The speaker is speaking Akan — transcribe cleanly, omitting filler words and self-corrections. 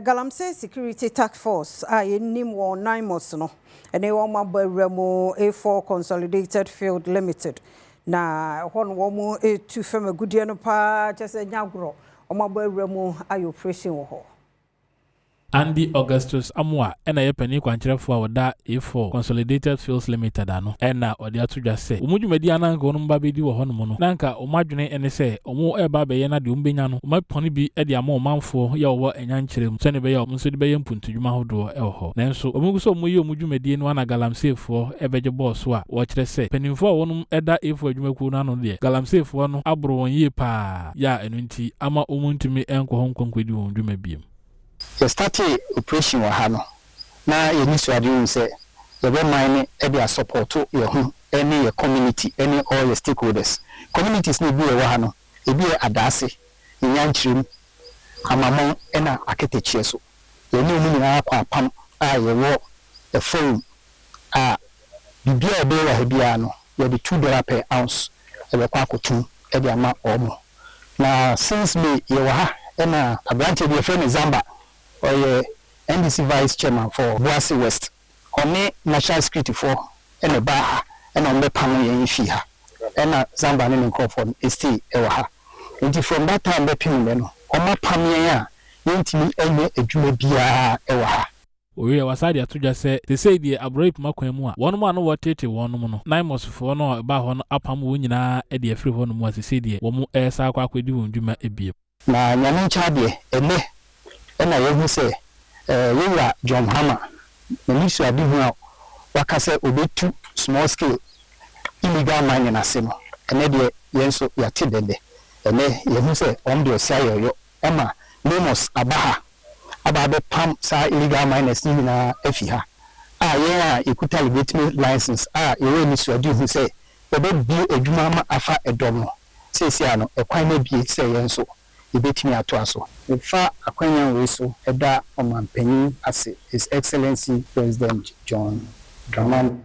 Galamsey Security Task Force nim wo NAIMOS no ene wo mabawramo A4 Consolidated Field Ltd na hon wo mu etu fam agudie no pa chese nyagro wo mabawramo ayo operation wo ho Andy Augustus Amwa ena yepani kwankyerefo a woda A4 Consolidated Fields Ltd ano ena ode atodwa se omudwumadi ananka wonu mba bedi wo hono no nanka omadwene ene se omo eba be ye na de ombenya no omaponi bi ede ama omanfo ye wo Anyankyerem se ne be ye omso de be ye mpuntudwuma hodo e wo ho nanso omuguso omoyi omudwumadi no ana galamseyfo ebeje boss a wo kyere se penimfo a wonu eda A4 adwumaku no ano de galamseyfo no abro won ye pa ya enu nti ama omuntumi enko ho nkonkwedi won dwuma biem. We started operation wahano. Na ye nisu adi say the mine e support your any your community, any all your stakeholders. Communities ni bi wahano. E bi adase, Anyankyerem, amamon ena architecture so. Ye ni mu na akwa pam a ye wo the phone bibia e be wa bia no. Ye be $2 per ounce. E be kwa kotu e be ama omo. Na since me ye wa ha ena abranche be friend Zamba or NDC Vice Chairman for Boise West. On National Security for and a bar and on the panel in Fiha. And Zamba and Crawford is still Ewaha. And from that time, the Pimeno, on my Pamia, Yintimi a Jumabia Ewaha. We was idea to just say, they say the abrade Makwemua. One man what it one mono. NAIMOS for no about on upam winina at the free one was a city, one air Sakwa could do and Juma a beer. Na Nyankyerem ene ena yehu se yewa John Hammer na nisu adi hu waka se obetu small scale illegal mining ase no ene de yenso yate dede ene yehu se on de osayo ema NAIMOS abaha ababe pam sa illegal miners ni na afiha ye ekuta legitimate license yewe nisu adi hu se ebe bi adwuma ma afa edom no sesi ano ekwan na bi se yenso ibetimi atoaso ifa akwanya weso eda omampanyin ase His Excellency President John Dramani